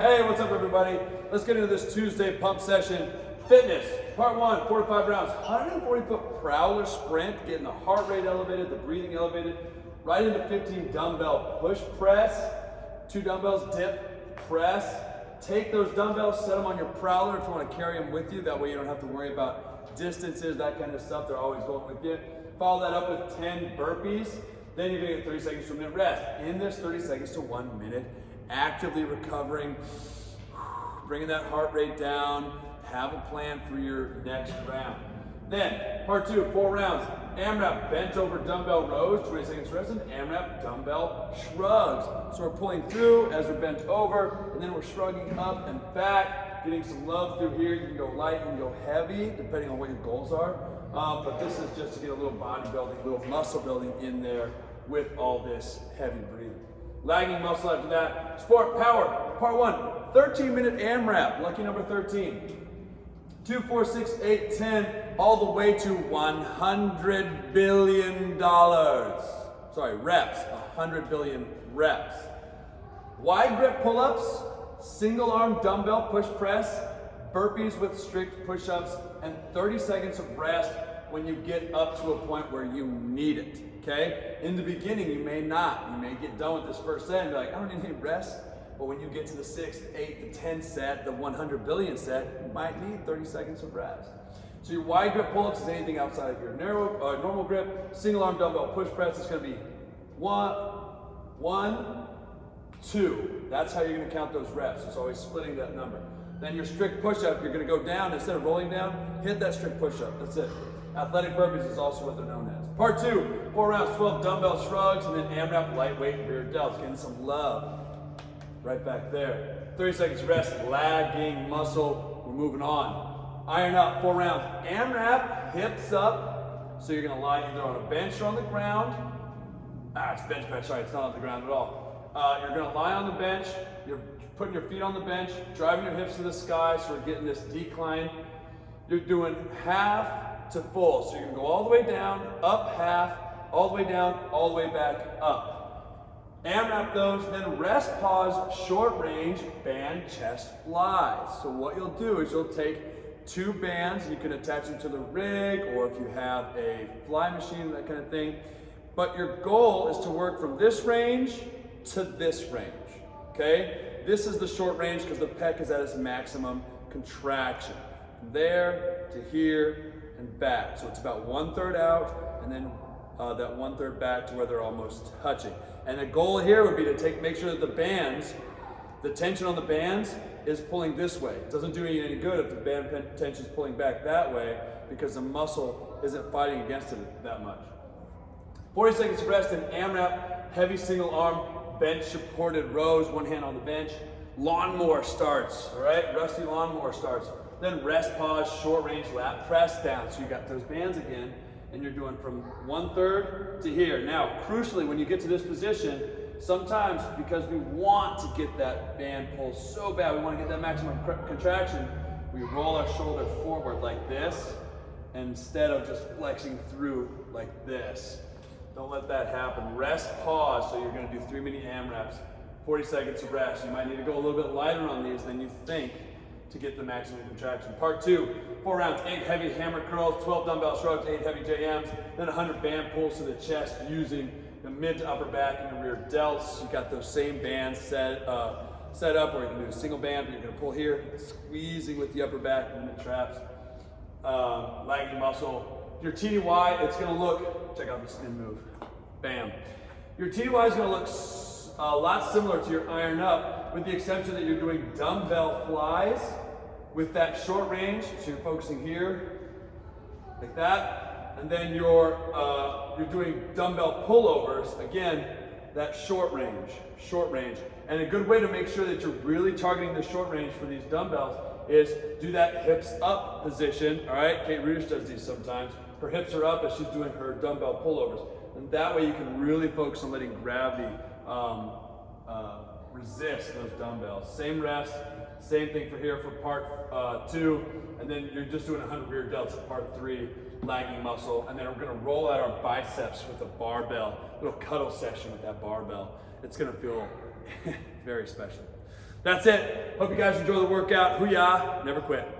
Hey, what's up everybody? Let's get into this Tuesday pump session. Fitness, part one, 4 to 5 rounds. 140-foot prowler sprint, getting the heart rate elevated, the breathing elevated, right into 15 dumbbell push press. 2 dumbbells, dip, press. Take those dumbbells, set them on your prowler if you want to carry them with you. That way you don't have to worry about distances, that kind of stuff. They're always going with you. Follow that up with 10 burpees. Then you're gonna get 30 seconds to a minute rest. In this 30 seconds to 1 minute, actively recovering, bringing that heart rate down, have a plan for your next round. Then, part 2, 4 rounds. AMRAP, bent over dumbbell rows, 20 seconds rest, and AMRAP dumbbell shrugs. So we're pulling through as we're bent over, and then we're shrugging up and back, getting some love through here. You can go light, you can go heavy, depending on what your goals are. But this is just to get a little bodybuilding, a little muscle building in there with all this heavy breathing. Lagging muscle after that. Sport power, part 1, 13-minute AMRAP, lucky number 13. 2, 4, 6, 8, 10, all the way to $100 billion. Sorry, reps, 100 billion reps. Wide grip pull-ups, single arm dumbbell push press, burpees with strict push-ups, and 30 seconds of rest when you get up to a point where you need it, okay? In the beginning, you may not. You may get done with this first set and be like, I don't need any rest. But when you get to the 6th, 8th, the 10th set, the 100 billion set, you might need 30 seconds of rest. So your wide grip pull-ups is anything outside of your normal grip. Single arm dumbbell push press is gonna be 1, 2. That's how you're gonna count those reps. It's always splitting that number. Then your strict push-up, you're gonna go down, instead of rolling down, hit that strict push-up, that's it. Athletic burpees is also what they're known as. Part 2, 4 rounds, 12 dumbbell shrugs, and then AMRAP lightweight rear delts, getting some love. Right back there. 30 seconds rest, lagging muscle, we're moving on. Iron up, 4 rounds. AMRAP, hips up, so you're gonna lie either on a bench or on the ground. It's bench press, sorry, it's not on the ground at all. You're gonna lie on the bench, you're putting your feet on the bench, driving your hips to the sky, so we're getting this decline. You're doing half to full, so you're gonna go all the way down, up half, all the way down, all the way back up. AMRAP those, then rest pause, short range, band chest flies. So what you'll do is you'll take 2 bands, you can attach them to the rig, or if you have a fly machine, that kind of thing. But your goal is to work from this range to this range, okay? This is the short range because the pec is at its maximum contraction. From there to here and back. So it's about 1/3 out, and then that 1/3 back to where they're almost touching. And the goal here would be to make sure that the bands, the tension on the bands is pulling this way. It doesn't do you any good if the band tension is pulling back that way because the muscle isn't fighting against it that much. 40 seconds of rest in AMRAP, heavy single arm, bench supported rows, one hand on the bench. Lawnmower starts, all right? Rusty lawnmower starts. Then rest pause, short range lat press down. So you got those bands again, and you're doing from 1/3 to here. Now, crucially, when you get to this position, sometimes because we want to get that band pull so bad, we want to get that maximum contraction, we roll our shoulder forward like this, instead of just flexing through like this. Don't let that happen. Rest pause, so you're gonna do 3 mini AMRAPs, 40 seconds of rest. You might need to go a little bit lighter on these than you think to get the maximum contraction. Part 2, 4 rounds, 8 heavy hammer curls, 12 dumbbell shrugs, 8 heavy JMs, then 100 band pulls to the chest using the mid to upper back and the rear delts. You got those same bands set up, or you can do a single band, but you're gonna pull here, squeezing with the upper back and the traps, lagging muscle. Your TDY, it's gonna look, check out the spin move, bam. Your TDY is gonna look a lot similar to your iron up, with the exception that you're doing dumbbell flies with that short range. So you're focusing here, like that, and then you're doing dumbbell pullovers, again, that short range. And a good way to make sure that you're really targeting the short range for these dumbbells is do that hips up position, all right? Kate Rudish does these sometimes. Her hips are up as she's doing her dumbbell pullovers. And that way you can really focus on letting gravity resist those dumbbells. Same rest, same thing for here for part 2, and then you're just doing 100 rear delts at part 3, lagging muscle, and then we're gonna roll out our biceps with a barbell, little cuddle session with that barbell. It's gonna feel very special. That's it. Hope you guys enjoy the workout. Hoo-yah, never quit.